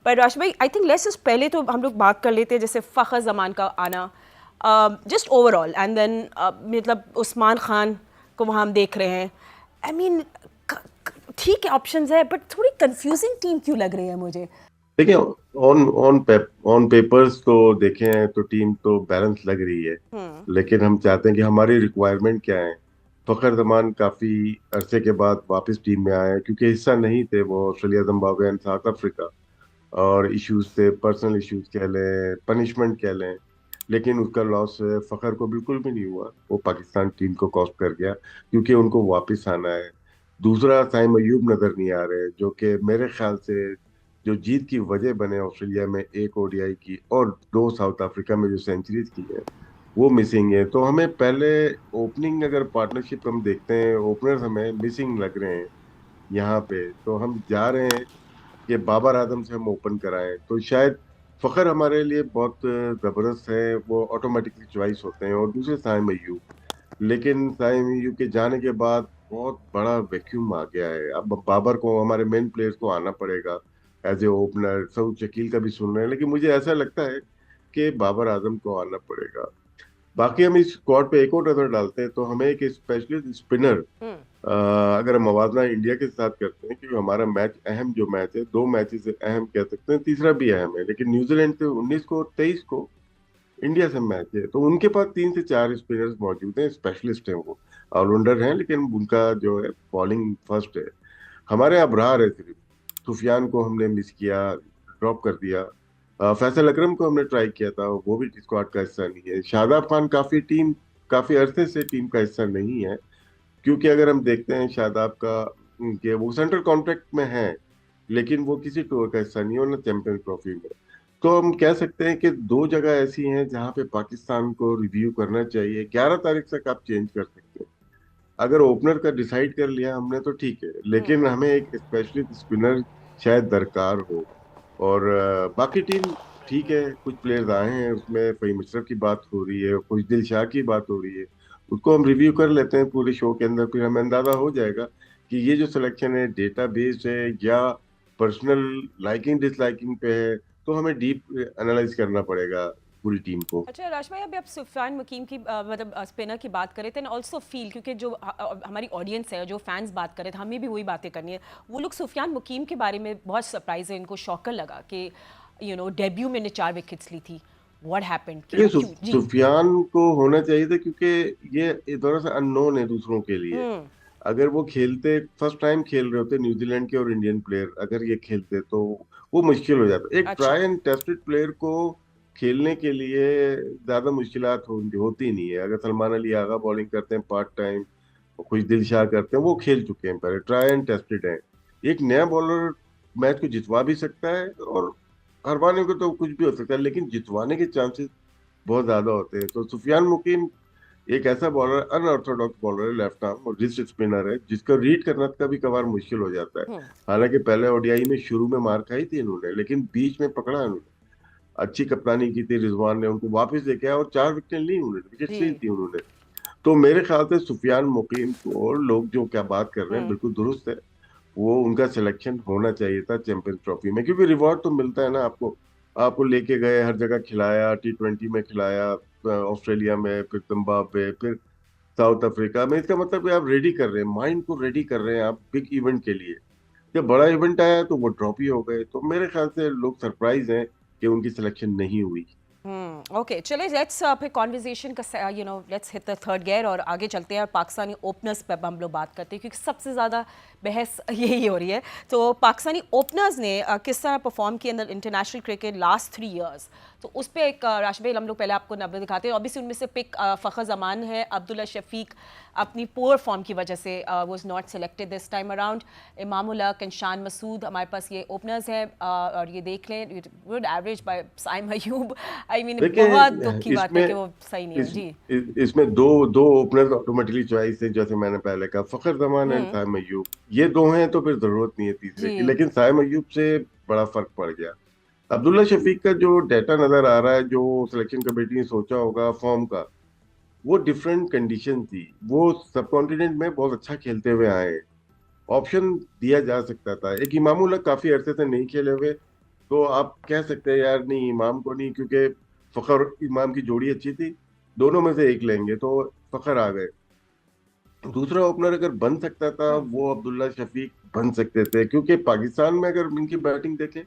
पर राशिद भाई I think let's just पहले तो हम लोग बात कर लेते हैं जैसे फ़खर ज़मान का आना, जस्ट ओवरऑल, एंड देन मतलब उस्मान खान को वहाँ हम देख रहे हैं। आई मीन ठीक है ऑप्शंस है, बट थोड़ी कंफ्यूजिंग टीम क्यों लग रही है मुझे? देखिए, ऑन पेपर्स तो देखें तो टीम तो बैलेंस लग रही है। हम्म। लेकिन हम चाहते हैं कि हमारी रिक्वायरमेंट क्या है। फखर जमान काफी अरसे के बाद वापस टीम में आए हैं, क्योंकि हिस्सा नहीं थे वो Australia, Zimbabwe and south Africa. और इश्यूज थे, पर्सनल इश्यूज कह लें, पनिशमेंट कह लें। लेकिन उसका लॉस फखर को बिल्कुल भी नहीं हुआ, वो पाकिस्तान टीम को कॉस्ट कर गया, क्योंकि उनको वापस आना है। दूसरा, साइम अयूब नजर नहीं आ रहे, जो कि मेरे ख्याल से जो जीत की वजह बने ऑस्ट्रेलिया में एक ओडीआई की और दो साउथ अफ्रीका में जो सेंचुरीज की है, वो मिसिंग है। तो हमें पहले ओपनिंग अगर पार्टनरशिप हम देखते हैं, ओपनर्स हमें मिसिंग लग रहे हैं यहाँ पे। तो हम जा रहे हैं कि बाबर आजम से हम ओपन कराएं, तो शायद फखर हमारे लिए बहुत जबरदस्त है, वो ऑटोमेटिकली चॉइस होते हैं। और दूसरे साइम अयूब, लेकिन साइम अयूब के जाने के बाद बहुत बड़ा वैक्यूम आ गया है। अब बाबर को, हमारे मेन प्लेयर्स को आना पड़ेगा as a opener. Saud Shakeel का भी सुन रहे हैं, लेकिन मुझे ऐसा लगता है कि बाबर आजम को आना पड़ेगा। बाकी हम इस स्क्वाड पे एक और नजर डालते हैं तो हमें एक स्पेशलिस्ट स्पिनर, हम्म। अगर हम मवाजना इंडिया के साथ करते हैं, क्योंकि हमारा मैच अहम जो मैच है, दो मैचेस से अहम कह सकते हैं, तीसरा भी अहम है। लेकिन न्यूजीलैंड से 19 को और 23 को इंडिया से मैच है, तो उनके पास 3 से 4 स्पिनर्स मौजूद हैं, स्पेशलिस्ट हैं वो, ऑलराउंडर हैं, लेकिन उनका जो है बॉलिंग फर्स्ट है। हमारे अबरार है सिर्फ। सुफियान को हमने मिस किया, ड्रॉप कर दिया। फैसल अकरम को हमने ट्राई किया था, वो भी स्क्वाड का हिस्सा नहीं है। शादाब खान काफी अरसे से टीम का हिस्सा नहीं है, क्योंकि अगर हम देखते हैं शादाब का, कि वो सेंट्रल कॉन्ट्रैक्ट में है, लेकिन वो किसी टूर का हिस्सा नहीं है, और ना चैंपियंस ट्रॉफी में। तो हम कह सकते हैं कि दो जगह ऐसी हैं जहां पे पाकिस्तान को रिव्यू करना चाहिए। 11 तारीख तक आप चेंज कर सकते हैं। अगर ओपनर का डिसाइड कर लिया हमने तो ठीक है, हम्म। लेकिन हमें एक स्पेशलिस्ट स्पिनर शायद दरकार हो। और बाकी टीम ठीक है, कुछ प्लेयर्स आए हैं, उसमें फहीम अशरफ की बात हो रही है, कुछ दिलशाह की बात हो रही है। उसको हम रिव्यू कर लेते हैं पूरे शो के अंदर, फिर हमें अंदाजा हो जाएगा कि ये जो सिलेक्शन है डेटा बेस्ड है या पर्सनल लाइकिंग डिसलाइकिंग पे है। तो हमें डीप एनालाइज करना पड़ेगा पूरी टीम को। अच्छा राज भाई, अभी आप सुफियान मुकीम की मतलब स्पिनर की बात करें थे, ऑल्सो फील क्योंकि जो हमारी ऑडियंस है, जो फैंस बात कर रहे थे, हमें भी वही बातें करनी है। वो लोग सुफियान मुकीम के बारे में बहुत सरप्राइज है, इनको शॉकर लगा कि डेब्यू में ने 4 विकेट्स ली थी। व्हाट हैपेंड, देखिए, क्या क्यों जी? सुफियान को होना चाहिए था, क्योंकि ये थोड़ा सा अननोन है दूसरों के लिए। हम्म। अगर वो खेलते, फर्स्ट टाइम खेल रहे होते न्यूजीलैंड के और इंडियन प्लेयर, अगर ये खेलते तो वो मुश्किल हो जाता। एक अच्छा। ट्राई एंड टेस्टेड प्लेयर को खेलने के लिए ज्यादा मुश्किलात होती नहीं है। अगर सलमान अली आगा बॉलिंग करते हैं पार्ट टाइम, कुछ दिलशाह करते हैं, वो खेल चुके हैं पहले, ट्राई एंड टेस्टेड है। एक नया बॉलर मैच को जितवा भी सकता है, और हरवाने को तो कुछ भी हो सकता है, लेकिन जितवाने के चांसेस बहुत ज्यादा होते हैं। तो सुफियान मुकीम एक ऐसा बॉलर, अनऑर्थोडॉक्स बॉलर है, लेफ्ट आर्म और रिस्ट स्पिनर है, जिसका रीड करना कभी कभार मुश्किल हो जाता है। हम्म। हालांकि पहले ओडीआई में शुरू में मार खाई थी इन्होंने, लेकिन बीच में पकड़ा इन्होंने, अच्छी कप्तानी की थी, रिजवान ने उनको वापस लेके आया और 4 विकेट ली उन्होंने, विकेट ली जी। थी उन्होंने। तो मेरे ख्याल से सुफियान मुकीम को लोग जो क्या बात कर रहे हैं हम्म। बिल्कुल दुरुस्त है। वो उनका सिलेक्शन होना चाहिए था चैंपियंस ट्रॉफी में, क्योंकि रिवॉर्ड तो मिलता है ना आपको। आपको लेके गए, हर जगह खिलाया, T20 में खिलाया, ऑस्ट्रेलिया में, फिर जिम्बाब्वे, फिर साउथ अफ्रीका में। इसका मतलब कि आप रेडी कर रहे हैं, माइंड को रेडी कर रहे हैं आप बिग इवेंट के लिए। जब बड़ा इवेंट आया तो वो ड्रॉप ही हो गए। तो मेरे ख्याल से लोग सरप्राइज हैं कि उनकी सिलेक्शन नहीं हुई। ओके, चलिए लेट्स फिर कॉन्वर्जेशन का let's hit the third gear और आगे चलते हैं, और पाकिस्तानी ओपनर्स पर हम लोग बात करते हैं, क्योंकि सबसे ज़्यादा बहस यही हो रही है। तो पाकिस्तानी ओपनर्स ने किस तरह परफॉर्म किया in international cricket last 3 years, तो उस पर एक राशिद भाई हम लोग पहले आपको नंबर दिखाते हैं। ऑब्वियसली उनमें से पिक फ़खर ज़मान है। अब्दुल्ला शफीक अपनी पुअर फॉर्म की वजह से was not selected this time around. Imamul Haq and Shan Masood हमारे पास ये ओपनर्स हैं, और ये देख लें good average by Saim Ayub. I mean बहुत दुख देखिए, की बात है कि वो सही नहीं है इस, जी। इसमें दो दो ओपनर ऑटोमेटिकली चॉइस है, जैसे मैंने पहले कहा, फखर जमान एंड हम्म। साइम अयूब। ये दो हैं तो फिर जरूरत नहीं है तीसरे की, जी। लेकिन साइम अयूब से बड़ा फर्क पड़ गया। अब्दुल्ला शफीक का जो डाटा नजर आ रहा है, जो सिलेक्शन कमेटी ने सोचा होगा फॉर्म का, वो डिफरेंट कंडीशन थी। वो सब कॉन्टिनेंट में बहुत अच्छा खेलते हुए आए, ऑप्शन दिया जा सकता था। एक इमामुल हक काफी अरसे से नहीं खेले हुए, तो आप कह सकते हैं यार नहीं इमाम को नहीं, क्योंकि फखर और इमाम की जोड़ी अच्छी थी, दोनों में से एक लेंगे, तो फखर आ गए। दूसरा ओपनर अगर बन सकता था हम्म वो अब्दुल्ला शफीक बन सकते थे, क्योंकि पाकिस्तान में अगर इनकी बैटिंग देखें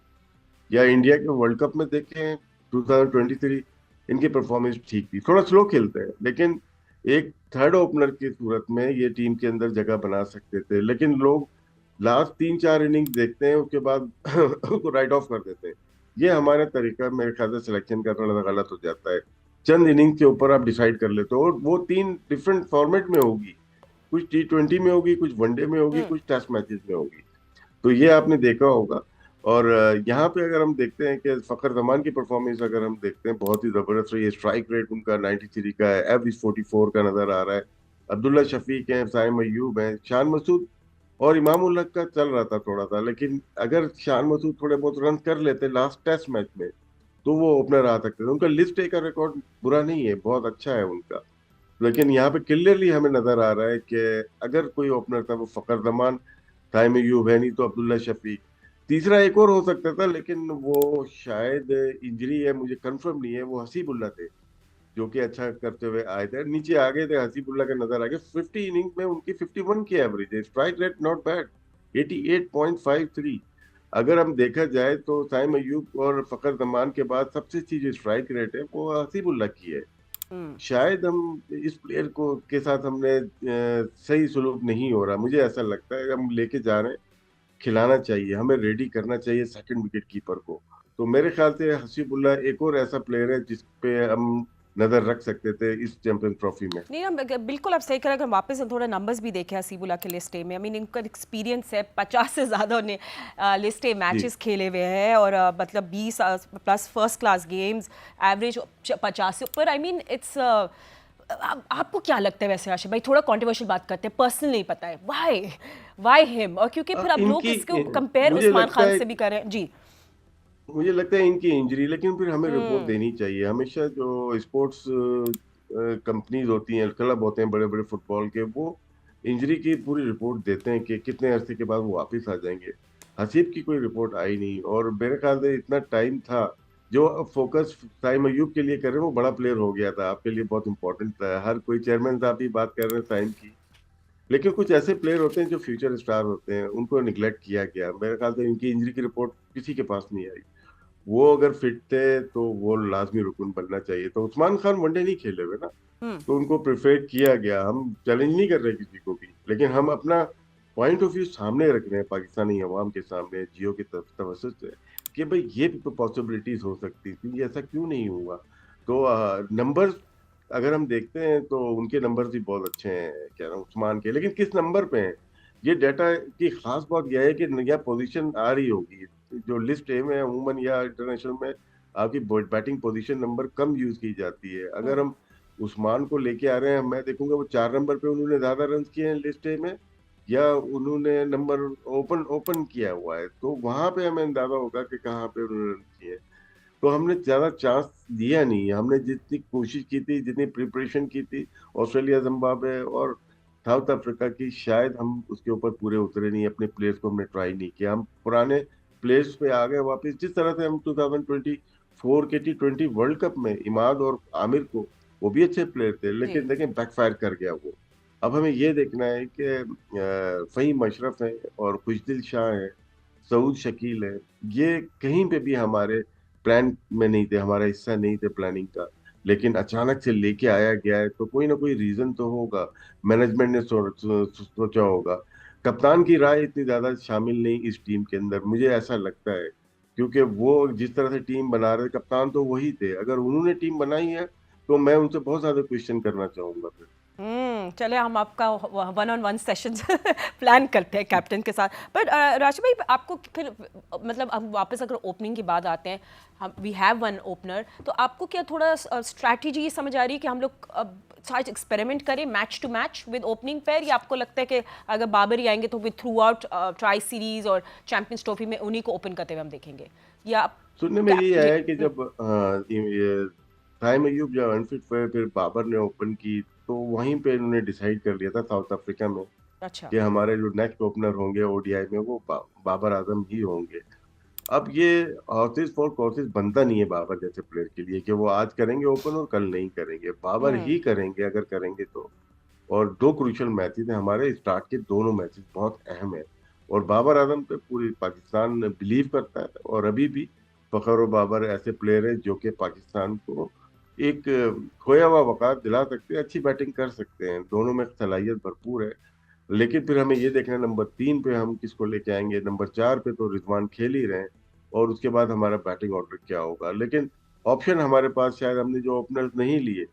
या इंडिया के वर्ल्ड कप में देखें 2023, इनकी परफॉर्मेंस ठीक थी, थोड़ा स्लो खेलते हैं, लेकिन एक थर्ड ओपनर की सूरत में ये टीम के अंदर जगह बना सकते थे। लेकिन लोग लास्ट 3-4 इनिंग्स देखते हैं उसके बाद उसको राइट ऑफ कर देते हैं। ये हमारा तरीका मेरे ख्याल से सिलेक्शन का थोड़ा सा गलत हो जाता है। चंद इनिंग्स के ऊपर आप डिसाइड कर लेते हो, और वो तीन डिफरेंट फॉर्मेट में होगी, कुछ T20 में होगी, कुछ वनडे में होगी, हम्म कुछ टेस्ट मैचेस में होगी। तो ये आपने देखा होगा। और यहाँ पे अगर हम देखते हैं कि फखर जमान की परफॉर्मेंस अगर हम देखते हैं, बहुत ही जबरदस्त रही है। स्ट्राइक रेट उनका 93 का है, एवरेज 44 का नजर आ रहा है। अब्दुल्ला शफीक है, साइम अयूब है, शान मसूद और इमाम उल हक का चल रहा था थोड़ा सा, लेकिन अगर शान मसूद थोड़े बहुत रन कर लेते लास्ट टेस्ट मैच में तो वो ओपनर आ सकते थे। उनका लिस्ट ए का रिकॉर्ड बुरा नहीं है, बहुत अच्छा है उनका। लेकिन यहाँ पे क्लियरली हमें नजर आ रहा है कि अगर कोई ओपनर था वो फखर जमान, टाइम यूब है, नहीं तो अब्दुल्ला शफीक। तीसरा एक और हो सकता था, लेकिन वो शायद इंजरी है, मुझे कंफर्म नहीं है, वो हसीबुल्ला थे जो कि अच्छा करते हुए आए थे, नीचे आ गए थे। हसीबुल्ला का नजर आ गया, 50 इनिंग में उनकी 51 की एवरेज है, स्ट्राइक रेट नॉट बैड 88.53। अगर हम देखा जाए तो साइम अयूब और फखर जमान के बाद सबसे अच्छी जो स्ट्राइक रेट है वो हसीबुल्ला की है। हम्म शायद हम इस प्लेयर को के साथ हमने सही सलूक नहीं हो रहा, मुझे ऐसा लगता है। हम लेके जा रहे हैं, खिलाना चाहिए, हमें रेडी करना चाहिए सेकंड विकेट कीपर को। तो मेरे ख्याल से हसीबुल्ला एक और ऐसा प्लेयर है जिस पे हम नजर रख सकते थे इस चैंपियंस ट्रॉफी में। नहीं हम बिल्कुल आप सही करें। अगर वापस हम थोड़ा नंबर्स भी देखें हसीबुल्ला के लिस्ट ए में, आई मीन इनका एक्सपीरियंस है, 50 से ज़्यादा उन्हें लिस्ट ए जी। मैचेस खेले हुए हैं, और मतलब 20 plus first class games, average 50 से ऊपर। आई मीन इट्स आपको क्या लगता है वैसे आशिफ भाई, थोड़ा कंट्रोवर्शियल बात करते हैं, पर्सनल नहीं पता है वाई वाई हिम, और क्योंकि फिर अब लोग इनकी इसको कंपेयर मुझे उस्मान लगता खान है से भी करें जी। इनकी इंजरी, लेकिन फिर हमें रिपोर्ट हम्म देनी चाहिए हमेशा। जो स्पोर्ट्स कंपनीज होती हैं, क्लब होते हैं बड़े बड़े फुटबॉल के, वो इंजरी की पूरी रिपोर्ट देते हैं कि कितने अरसे के बाद वो वापस आ जाएंगे। हसीब की कोई रिपोर्ट आई नहीं, और मेरे ख्याल से इतना टाइम था। जो फोकस साइम अयूब के लिए कर रहे हैं वो बड़ा प्लेयर हो गया था, आपके लिए बहुत इंपॉर्टेंट था, हर कोई चेयरमैन साहब भी बात कर रहे हैं साइम की। लेकिन कुछ ऐसे प्लेयर होते हैं जो फ्यूचर स्टार होते हैं, उनको निगलेक्ट किया गया। मेरे ख्याल से इनकी इंजरी की रिपोर्ट किसी के पास नहीं आई। वो अगर फिट थे तो वो लाजमी रुकन बनना चाहिए। तो उस्मान खान वनडे नहीं खेले हुए ना, हम्म तो उनको प्रिफेयर किया गया। हम चैलेंज नहीं कर रहे किसी को भी, लेकिन हम अपना पॉइंट ऑफ व्यू सामने रख रहे हैं पाकिस्तानी अवाम के सामने, जियो की तवसत से, कि भाई ये भी तो पॉसिबिलिटीज हो सकती थी, ऐसा क्यों नहीं हुआ। तो नंबर्स अगर हम देखते हैं तो उनके नंबर्स भी बहुत अच्छे हैं, कह रहा हूँ उस्मान के, लेकिन किस नंबर पे हैं। ये डाटा की खास बात यह है कि यह पोजीशन आ रही होगी जो लिस्ट ए में है, अमूमन या इंटरनेशनल में आपकी बैटिंग पोजीशन नंबर कम यूज की जाती है। अगर हम्म हम उस्मान को लेके आ रहे हैं, मैं देखूंगा वो 4 नंबर पे उन्होंने ज्यादा रन किए हैं लिस्ट ए में, या उन्होंने नंबर ओपन ओपन किया हुआ है, तो वहां पे हमें अंदाजा होगा कि कहाँ पे उन्होंने रन किए हैं। तो हमने ज्यादा चांस दिया नहीं, हमने जितनी कोशिश की थी, जितनी प्रिपरेशन की थी ऑस्ट्रेलिया, जिम्बाब्वे और साउथ अफ्रीका की, शायद हम उसके ऊपर पूरे उतरे नहीं, अपने प्लेयर्स को हमने ट्राई नहीं किया। हम पुराने प्लेयर्स पे आ गए वापस, जिस तरह से हम 2024 के T20 वर्ल्ड कप में इमाद और आमिर को, वो भी अच्छे प्लेयर थे, जी लेकिन देखें बैकफायर कर गया वो। अब हमें ये देखना है कि फहीम अशरफ है और खुशदिल शाह है, सऊद शकील है, ये कहीं पे भी हमारे प्लान में नहीं थे, हमारा हिस्सा नहीं थे प्लानिंग का, लेकिन अचानक से लेके आया गया है, तो कोई ना कोई रीजन तो होगा। मैनेजमेंट ने सोचा होगा। कप्तान की राय इतनी ज्यादा शामिल नहीं इस टीम के अंदर, मुझे ऐसा लगता है, क्योंकि वो जिस तरह से टीम बना रहे, कप्तान तो वही थे, अगर उन्होंने टीम बनाई है तो मैं उनसे बहुत ज्यादा क्वेश्चन करना चाहूंगा फिर। चले हम आपका one on one session plan करते हैं कैप्टन के साथ। बट राशि भाई आपको फिर मतलब हम वापस अगर ओपनिंग की बात आते हैं, हम वी हैव वन ओपनर, तो आपको क्या थोड़ा स्ट्रैटेजी समझ आ रही है कि हम लोग शायद एक्सपेरिमेंट करें match to match with opening pair, या आपको लगता है कि अगर बाबर ही आएंगे तो with through out tri series और चैंपियंस ट्रॉफी में उन्हीं को ओपन करते हुए हम देखेंगे, या सुनने में ये आया है कि जब साइम अयूब जब अनफिट हुए, फिर बाबर ने ओपन की, तो वहीं पे इन्होंने डिसाइड कर लिया था साउथ अफ्रीका में अच्छा कि हमारे जो नेक्स्ट ओपनर होंगे ओडीआई में वो बाबर आजम ही होंगे। अब ये हॉर्सेस फॉर कोर्सेज बनता नहीं है बाबर जैसे प्लेयर के लिए कि वो आज करेंगे ओपन और कल नहीं करेंगे। बाबर हम्म। ही करेंगे अगर करेंगे तो। और दो क्रूशियल मैचेस हैं हमारे, स्टार्ट के दोनों मैचेस बहुत अहम है। और बाबर आजम पे पूरी पाकिस्तान बिलीव करता है, और अभी भी फखर और बाबर ऐसे प्लेयर है जो कि पाकिस्तान को एक खोया हुआ वक़ार दिला सकते हैं, अच्छी बैटिंग कर सकते हैं, दोनों में सलाहियत भरपूर है। लेकिन फिर हमें ये देखना है नंबर 3 पे हम किसको लेके आएंगे, नंबर 4 पे तो रिजवान खेल ही रहे हैं, और उसके बाद हमारा बैटिंग ऑर्डर क्या होगा। लेकिन ऑप्शन हमारे पास, शायद हमने जो ओपनर्स नहीं लिए,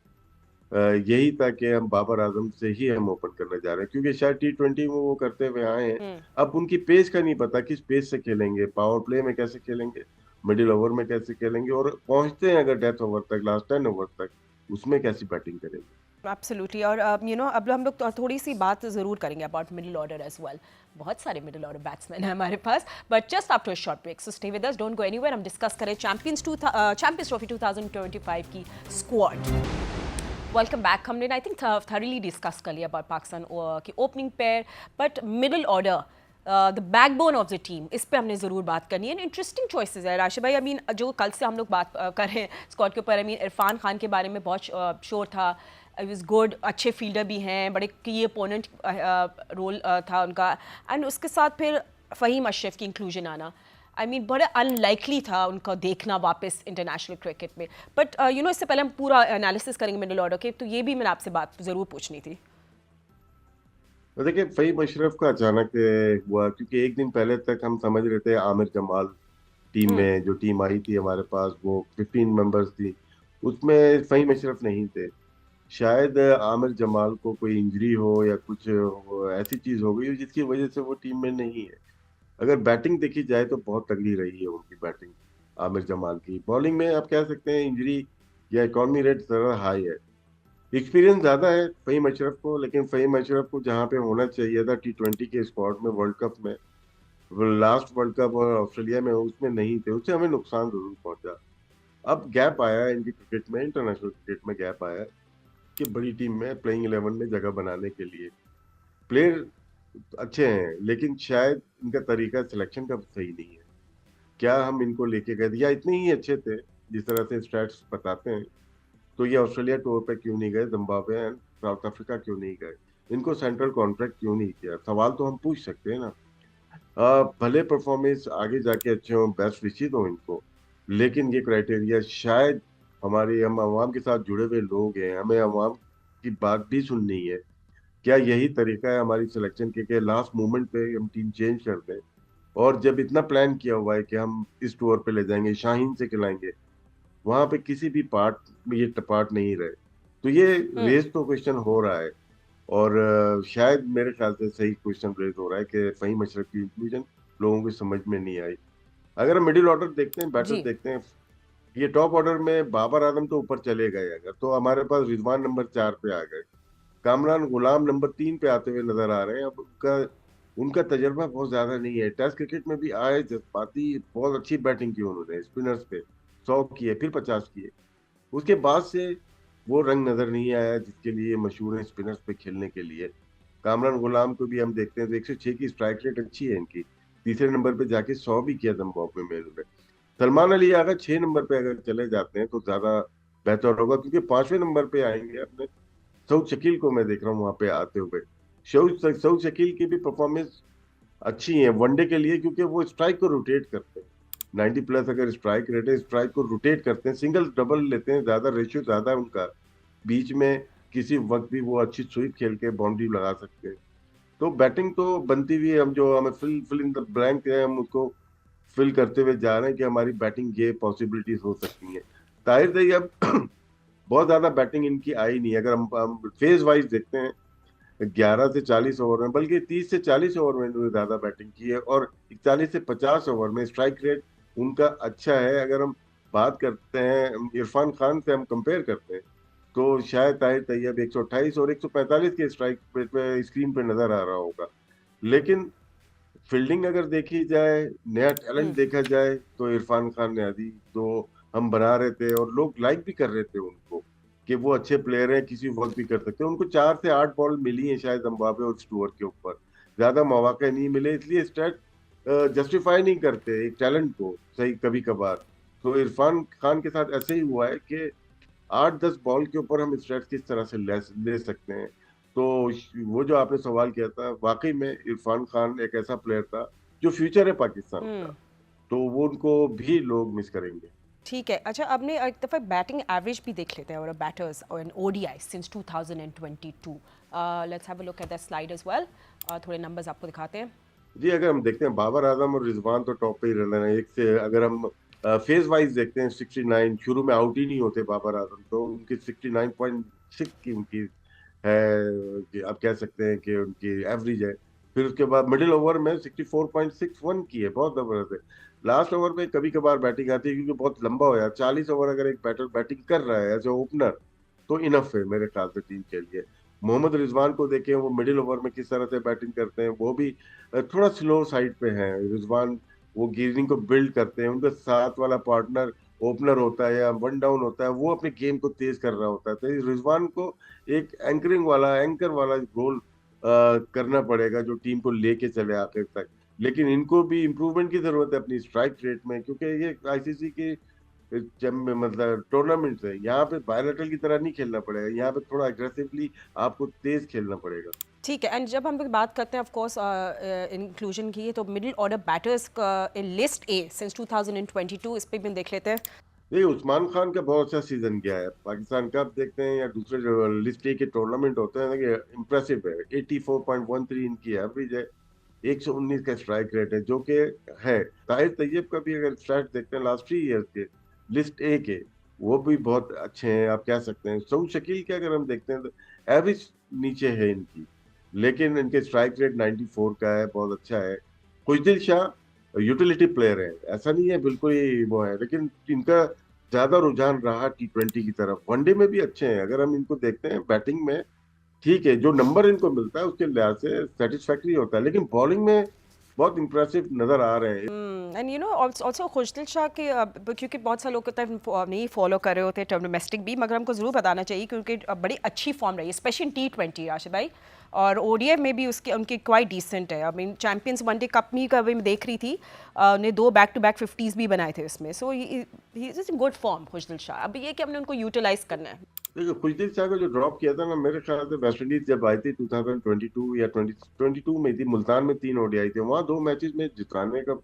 यही था कि हम बाबर आजम से ही हम ओपन करने जा रहे हैं, क्योंकि शायद T20 में वो करते हुए आए हैं। हम्म। अब उनकी पेस का नहीं पता किस पेस से खेलेंगे, पावर प्ले में कैसे खेलेंगे, मिडिल ओवर में कैसे खेलेंगे, और पहुंचते हैं अगर डेथ ओवर तक, लास्ट 10 ओवर तक, उसमें कैसी बैटिंग करेंगे। एब्सोल्युटली। और अब हम लोग थोड़ी सी बात ज़रूर करेंगे about middle order as well. बहुत सारे मिडिल ऑर्डर बैट्समैन हैं हमारे पास, but just after short break, so stay with us, don't go anywhere. हम डिस्कस करें चैंपियंस ट्रॉफी 2025 की स्क्वाड। Welcome back. हमने आई थिंक थॉरली डिस्कस कर लिया अबाउट पाकिस्तान की opening pair, but middle order the backbone of the team, इस पे हमने ज़रूर बात करनी है। इंटरेस्टिंग चॉइसेस है राशिद भाई। आई मीन जो कल से हम लोग बात कर रहे हैं स्क्वाड के ऊपर, आई मीन इरफान खान के बारे में बहुत शोर था, इट वाज गुड, अच्छे फील्डर भी हैं, बड़े की ओपोनेंट रोल था उनका, एंड उसके साथ फिर फ़हीम अशरफ की इंक्लूजन आना, आई मीन बड़ा अनलाइकली था उनका देखना वापस इंटरनेशनल क्रिकेट में। बट इससे पहले हम पूरा एनालिसिस करेंगे मिडिल ऑर्डर के, तो ये भी मैंने आपसे बात ज़रूर पूछनी थी। तो देखिए, फ़हीम अशरफ का अचानक हुआ, क्योंकि एक दिन पहले तक हम समझ रहे थे आमिर जमाल टीम हम्म। में, जो टीम आई थी हमारे पास वो 15 मेंबर्स थी, उसमें फ़हीम अशरफ नहीं थे। शायद आमिर जमाल को कोई इंजरी हो या कुछ ऐसी चीज हो गई हो जिसकी वजह से वो टीम में नहीं है। अगर बैटिंग देखी जाए तो बहुत तगड़ी रही है उनकी बैटिंग। आमिर जमाल की बॉलिंग में आप कह सकते हैं इंजरी या इकॉनमी रेट जरा हाई है। एक्सपीरियंस ज्यादा है फ़हीम अशरफ को, लेकिन फ़हीम अशरफ को जहाँ पे होना चाहिए था T20 के स्क्वाड में, वर्ल्ड कप में, लास्ट वर्ल्ड कप और ऑस्ट्रेलिया में, उसमें नहीं थे, उससे हमें नुकसान जरूर पहुंचा। अब गैप आया है इनकी क्रिकेट में, इंटरनेशनल क्रिकेट में गैप आया है कि बड़ी टीम में प्लेइंग 11 में जगह बनाने के लिए। प्लेयर अच्छे हैं, लेकिन शायद इनका तरीका सिलेक्शन का सही नहीं है। क्या हम इनको लेके गए थे, या इतने ही अच्छे थे जिस तरह से स्टैट्स बताते हैं, तो ये ऑस्ट्रेलिया टूर पे क्यों नहीं गए, जिम्बाब्वे एंड साउथ अफ्रीका क्यों नहीं गए, इनको सेंट्रल कॉन्ट्रैक्ट क्यों नहीं किया? सवाल तो हम पूछ सकते हैं ना। भले परफॉर्मेंस आगे जाके अच्छे हों, बेस्ट विशिज हो इनको, लेकिन ये क्राइटेरिया शायद हमारे, हम अवाम के साथ जुड़े हुए लोग हैं, हमें अवाम की बात भी सुननी है। क्या यही तरीका है हमारी सिलेक्शन के लास्ट मोमेंट पे हम टीम चेंज कर दें? और जब इतना प्लान किया हुआ है कि हम इस टूर पे ले जाएंगे, शाहीन से खिलाएंगे, वहां पे किसी भी पार्ट में ये पार्ट नहीं रहे, तो ये हम्म। रेस तो क्वेश्चन हो रहा है। और शायद मेरे ख्याल से सही क्वेश्चन रेज हो रहा है कि फ़हीम अशरफ की इंक्लूजन लोगों की समझ में नहीं आई। अगर हम मिडिल ऑर्डर देखते हैं, बैटर जी। देखते हैं, ये टॉप ऑर्डर में बाबर आजम तो ऊपर चले गए, अगर तो हमारे पास रिजवान नंबर 4 पे आ गए, कामरान गुलाम नंबर 3 पे आते हुए नजर आ रहे हैं। अब उनका उनका तजर्बा बहुत ज्यादा नहीं है, टेस्ट क्रिकेट में भी आए जज्बाती, बहुत अच्छी बैटिंग की उन्होंने स्पिनर्स पे, 100 किए फिर 50 किए, उसके बाद से वो रंग नजर नहीं आया जिसके लिए मशहूर है स्पिनर्स पे खेलने के लिए। कामरान गुलाम को भी हम देखते हैं तो 106 की स्ट्राइक रेट अच्छी है इनकी, तीसरे नंबर पे जाके 100 भी किया जिम्बाब्वे में इन्होंने। सलमान अली अगर 6 नंबर पे अगर चले जाते हैं तो ज्यादा बेहतर होगा, क्योंकि 5वें नंबर पे आएंगे अपने सऊद शकील को मैं देख रहा हूँ वहां पे आते हुए। सऊद शकील की भी परफॉर्मेंस अच्छी है वनडे के लिए, क्योंकि वो स्ट्राइक को रोटेट करते हैं। 90 प्लस अगर स्ट्राइक रेट है, स्ट्राइक को रोटेट करते हैं, सिंगल डबल लेते हैं, ज्यादा रेशियो ज्यादा है उनका, बीच में किसी वक्त भी वो अच्छी स्वीप खेल के बाउंड्री लगा सकते हैं। तो बैटिंग तो बनती हुई है, हम जो हमें फिल इन द ब्लैंक है, हम उसको फिल करते हुए जा रहे हैं कि हमारी बैटिंग ये पॉसिबिलिटीज हो सकती हैं। ताहिर तैयब बहुत ज्यादा बैटिंग इनकी आई नहीं, अगर हम फेज वाइज देखते हैं, 11 से 40 ओवर में, बल्कि 30 से 40 ओवर में इन्होंने ज्यादा बैटिंग की है, और 41 से 50 ओवर में स्ट्राइक रेट उनका अच्छा है। अगर हम बात करते हैं इरफान खान से, हम कंपेयर करते हैं, तो शायद ताहिर तैयब 128 और 145 के स्ट्राइक रेट पे स्क्रीन पे नजर आ रहा होगा। लेकिन फील्डिंग अगर देखी जाए, नया टैलेंट हम्म। देखा जाए, तो इरफान खान ने आदि तो हम बना रहे थे और लोग लाइक भी कर रहे थे उनको कि वो अच्छे प्लेयर हैं, किसी वक्त भी कर सकते हैं। उनको 4 से 8 बॉल मिली हैं शायद जिम्बाब्वे और स्टुअर्ट के ऊपर, ज्यादा मौके नहीं मिले, इसलिए स्टैट जस्टिफाई नहीं करते एक टैलेंट को सही कभी कभार। तो इरफान खान के साथ ऐसे ही हुआ है कि 8-10 बॉल के ऊपर हम स्ट्राइक किस तरह से ले सकते हैं। तो वो जो आपने सवाल किया था, वाकई में इरफान खान एक ऐसा प्लेयर था जो फ्यूचर है पाकिस्तान का। तो वो उनको भी लोग मिस करेंगे। ठीक है। अच्छा, आपने एक दफ़ा बैटिंग एवरेज भी देख लेते हैं और बैटर्स और in ODI since 2022। Let's have a look at that slide as well. थोड़े नंबर्स आपको दिखाते हैं। जी, अगर हम देखते हैं बाबर आजम और रिजवान तो टॉप पे ही रह रहे हैं। एक से अगर हम फेज वाइज देखते हैं, 69 शुरू में आउट ही नहीं होते बाबर आजम, तो उनकी 69.6 की उनकी है, कि आप कह सकते हैं कि उनकी एवरेज है। फिर उसके बाद मिडिल ओवर में 64.61 की है, बहुत जबरदस्त है। लास्ट ओवर में कभी कभार बैटिंग आती है क्योंकि बहुत लंबा हो जाता है। 40 ओवर अगर एक बैटर बैटिंग कर रहा है एज ए ओपनर तो इनफ है मेरे ख्याल से टीम के लिए। मोहम्मद रिजवान को देखें, वो मिडिल ओवर में किस तरह से बैटिंग करते हैं, वो भी थोड़ा स्लो साइड पे है रिजवान। वो गियरिंग को बिल्ड करते हैं, उनका साथ वाला पार्टनर ओपनर होता है या वन डाउन होता है, वो अपने गेम को तेज कर रहा होता है। तो इस रिजवान को एक एंकर वाला रोल करना पड़ेगा जो टीम को लेके चले आखिर तक। लेकिन इनको भी इम्प्रूवमेंट की जरूरत है अपनी स्ट्राइक रेट में, क्योंकि ये आईसीसी की जब मतलब टूर्नामेंट है, यहाँ पे बायलैटरल की तरह नहीं खेलना पड़ेगा, यहाँ पे थोड़ा अग्रेसिवली आपको तेज खेलना पड़ेगा। ठीक है। एंड जब हम लोग बात करते हैं ऑफ कोर्स इंक्लूजन की, तो मिडिल ऑर्डर बैटर्स का इन लिस्ट ए सिंस 2022, इस पे भी हम देख लेते हैं। देखिए, उस्मान खान का बहुत अच्छा सीजन गया है पाकिस्तान का। आप देखते हैं या दूसरे जो लिस्ट ए के टूर्नामेंट होते हैं, देखिए इम्प्रेसिव है। 84.13 इनकी एवरेज है, 119 का स्ट्राइक रेट है जो कि है। ताहिर तैयब का भी अगर स्टैट देखते हैं लास्ट 3 ईयर्स के लिस्ट ए के, वो भी बहुत अच्छे हैं। आप कह सकते हैं सऊद शकील के अगर हम देखते हैं तो एवरेज नीचे है इनकी, लेकिन इनके स्ट्राइक रेट 94 का है, बहुत अच्छा है। खुशदिल शाह यूटिलिटी प्लेयर है, ऐसा नहीं है बिल्कुल ही वो है, लेकिन इनका ज्यादा रुझान रहा T20 की तरफ। वनडे में भी अच्छे हैं, अगर हम इनको देखते हैं बैटिंग में ठीक है, जो नंबर इनको मिलता है उसके लिहाज से सेटिस्फैक्ट्री होता है, लेकिन बॉलिंग में बहुत इंप्रेसिव नजर आ रहे हैं। एंड यू नो ऑल्सो खुशदिल शाह के क्योंकि बहुत सारे लोग होता है नहीं फॉलो कर रहे होते डोमेस्टिक भी, मगर हमको ज़रूर बताना चाहिए क्योंकि बड़ी अच्छी फॉर्म रही है स्पेशली T20 राशिद भाई। और ओडीआई में भी उसके उनकी क्वाइट डिसेंट है। I mean champions one day cup में का भी मैं देख रही थी, उन्हें 2 बैक टू बैक 50s भी बनाए थे उसमें। So he is in good form Khushdil Shah. अब ये कि हमने उनको यूटिलाइज करना है। देखो, खुशदिल शाह को जो ड्रॉप किया था ना, मेरे ख्याल से वेस्ट इंडीज जब आई थी 2022 या 2022 में थी, मुल्तान में 3 ओडीआई थे, वहां 2 मैचेस में जिताने का,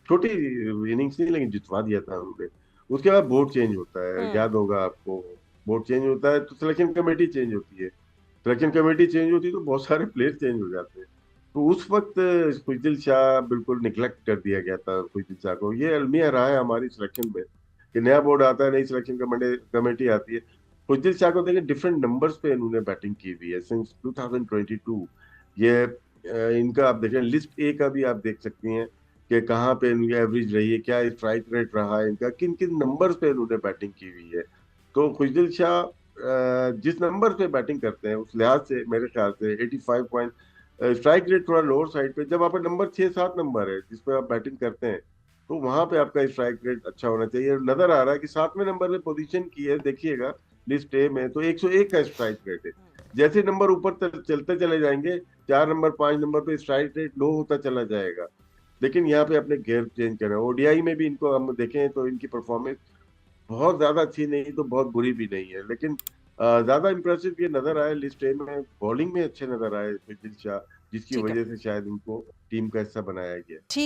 छोटी इनिंग्स नहीं लेकिन जितवा दिया था उन्होंने। उसके बाद बोर्ड चेंज होता है, याद होगा आपको। बोर्ड चेंज होता है तो सिलेक्शन कमेटी चेंज होती है, सिलेक्शन कमेटी चेंज होती है तो बहुत सारे प्लेयर चेंज हो जाते हैं। तो उस वक्त खुशदिल शाह बिल्कुल निगलेक्ट कर दिया गया था। खुशदिल शाह को ये अलमिया रहा है हमारी सिलेक्शन में कि नया बोर्ड आता है, नई सिलेक्शन कमेटी आती है। खुशदिल शाह को देखिए, डिफरेंट नंबर्स पे इन्होंने बैटिंग की हुई है सिंस 2022। ये इनका आप देखें, लिस्ट ए का भी आप देख सकती हैं कि कहाँ पे इनकी एवरेज रही है, क्या स्ट्राइक रेट रहा है इनका, किन किन नंबर्स पे इन्होंने बैटिंग की हुई है। तो खुशदिल शाह जिस नंबर पे बैटिंग करते हैं उस लिहाज से मेरे ख्याल से 85 पॉइंट, स्ट्राइक रेट थोड़ा लोअर साइड पे। जब आपका नंबर 6-7 नंबर है जिस पे आप बैटिंग करते हैं, तो वहां पे आपका स्ट्राइक रेट अच्छा होना चाहिए। नजर आ रहा है कि 7वें नंबर पे पोजीशन की है, देखिएगा लिस्ट ए में तो 101 का स्ट्राइक रेट है। जैसे नंबर ऊपर चलते चले जाएंगे, 4 नंबर 5 नंबर पे स्ट्राइक रेट लो होता चला जाएगा। लेकिन यहाँ पे अपने गेयर चेंज करना है। ओडीआई में भी इनको हम देखें तो इनकी परफॉर्मेंस बहुत ज्यादा अच्छी नहीं तो बहुत बुरी भी नहीं है, लेकिन ज्यादा इंप्रेसिव ये नजर आए लिस्ट ए में। बॉलिंग में अच्छे नजर आए खुशदिल शाह, जिसकी ठीक है। वजह से शायद इनको टीम का हिस्सा बनाया गया।